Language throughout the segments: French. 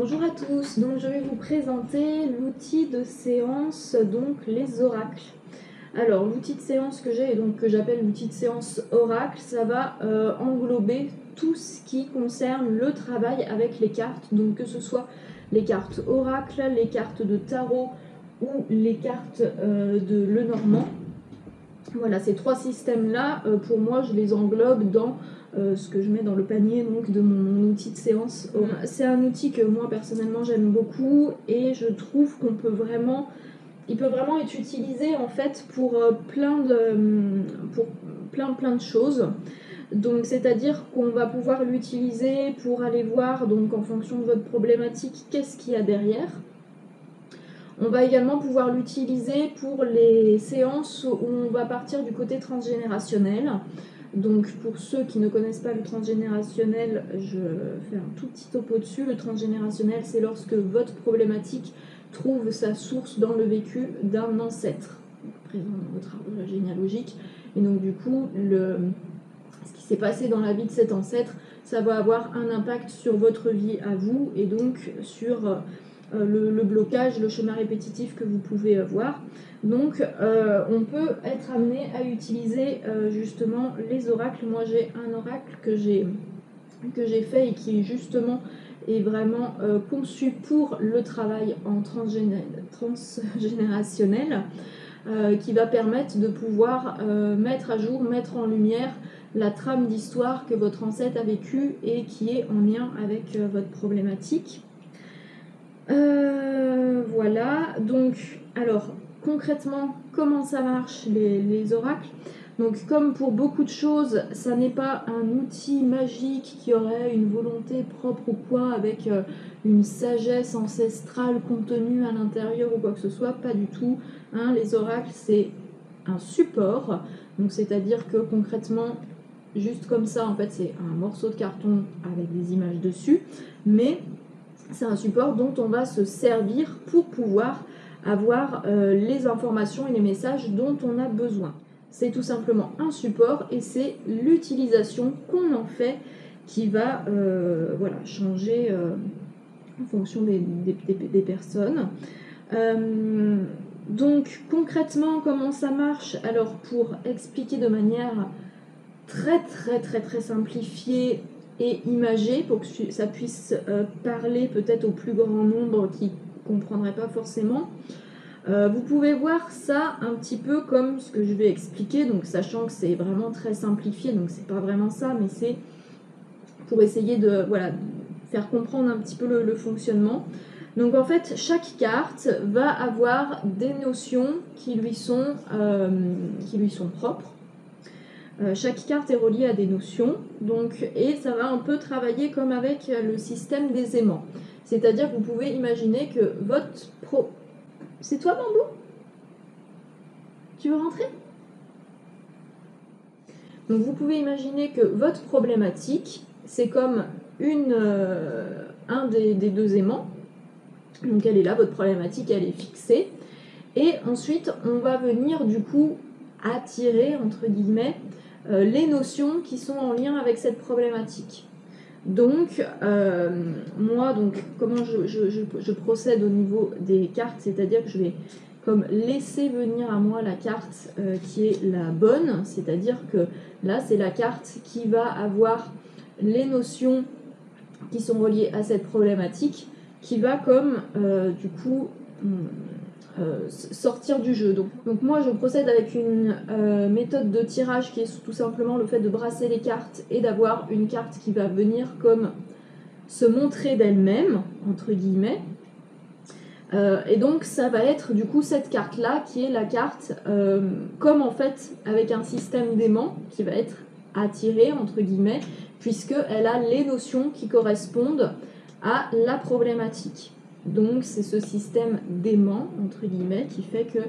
Bonjour à tous, donc je vais vous présenter l'outil de séance, donc les oracles. Alors l'outil de séance que j'ai, et donc que j'appelle l'outil de séance oracle, ça va englober tout ce qui concerne le travail avec les cartes, donc que ce soit les cartes oracle, les cartes de tarot ou les cartes de Lenormand. Voilà, ces trois systèmes-là, pour moi, je les englobe dans ce que je mets dans le panier donc, de mon outil de séance. C'est un outil que moi, personnellement, j'aime beaucoup et je trouve qu'on peut vraiment... Il peut vraiment être utilisé en fait pour plein de choses. Donc, c'est-à-dire qu'on va pouvoir l'utiliser pour aller voir, donc en fonction de votre problématique, qu'est-ce qu'il y a derrière. On va également pouvoir l'utiliser pour les séances où on va partir du côté transgénérationnel. Donc pour ceux qui ne connaissent pas le transgénérationnel, je fais un tout petit topo dessus. Le transgénérationnel, c'est lorsque votre problématique trouve sa source dans le vécu d'un ancêtre présent dans votre arbre généalogique. Et donc du coup, ce qui s'est passé dans la vie de cet ancêtre, ça va avoir un impact sur votre vie à vous et donc sur le blocage, le schéma répétitif que vous pouvez avoir. Donc on peut être amené à utiliser justement les oracles. Moi j'ai un oracle que j'ai fait et qui justement est vraiment conçu pour le travail en transgénérationnel, qui va permettre de pouvoir mettre à jour, mettre en lumière la trame d'histoire que votre ancêtre a vécue et qui est en lien avec votre problématique. Voilà, donc, alors, concrètement, comment ça marche les oracles? Donc, comme pour beaucoup de choses, ça n'est pas un outil magique qui aurait une volonté propre ou quoi, avec une sagesse ancestrale contenue à l'intérieur ou quoi que ce soit, pas du tout. Hein, les oracles, c'est un support, donc c'est-à-dire que concrètement, juste comme ça, en fait, c'est un morceau de carton avec des images dessus, mais c'est un support dont on va se servir pour pouvoir avoir les informations et les messages dont on a besoin. C'est tout simplement un support et c'est l'utilisation qu'on en fait qui va changer en fonction des personnes. Donc concrètement, comment ça marche? Alors pour expliquer de manière très simplifiée et imagée pour que ça puisse parler peut-être au plus grand nombre qui ne comprendrait pas forcément. Vous pouvez voir ça un petit peu comme ce que je vais expliquer, donc sachant que c'est vraiment très simplifié, donc c'est pas vraiment ça, mais c'est pour essayer de faire comprendre un petit peu le fonctionnement. Donc en fait, chaque carte va avoir des notions qui lui sont propres. Chaque carte est reliée à des notions, donc, et ça va un peu travailler comme avec le système des aimants. C'est-à-dire que vous pouvez imaginer que votre C'est toi, Bambou? Tu veux rentrer? Donc vous pouvez imaginer que votre problématique, c'est comme un des deux aimants. Donc elle est là, votre problématique, elle est fixée. Et ensuite, on va venir du coup attirer, entre guillemets, les notions qui sont en lien avec cette problématique. Donc, moi, comment je procède au niveau des cartes, c'est-à-dire que je vais comme laisser venir à moi la carte qui est la bonne, c'est-à-dire que là, c'est la carte qui va avoir les notions qui sont reliées à cette problématique, qui va comme, du coup... sortir du jeu. Donc moi je procède avec une méthode de tirage qui est tout simplement le fait de brasser les cartes et d'avoir une carte qui va venir comme se montrer d'elle-même, entre guillemets. Et donc ça va être du coup cette carte là qui est la carte comme en fait avec un système d'aimant qui va être attirée entre guillemets puisqu'elle a les notions qui correspondent à la problématique. Donc c'est ce système d'aimant entre guillemets qui fait que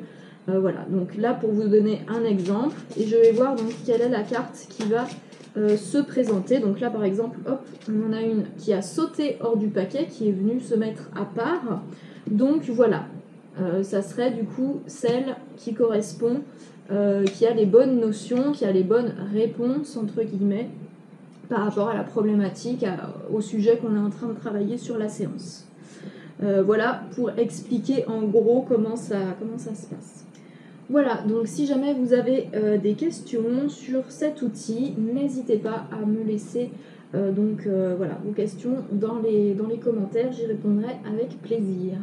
voilà. Donc là pour vous donner un exemple et je vais voir donc quelle est la carte qui va se présenter. Donc là par exemple hop on en a une qui a sauté hors du paquet qui est venue se mettre à part. Donc voilà, ça serait du coup celle qui correspond, qui a les bonnes notions, qui a les bonnes réponses, entre guillemets, par rapport à la problématique, au sujet qu'on est en train de travailler sur la séance. Voilà, pour expliquer en gros comment ça se passe. Voilà, donc si jamais vous avez des questions sur cet outil, n'hésitez pas à me laisser voilà, vos questions dans les commentaires, j'y répondrai avec plaisir.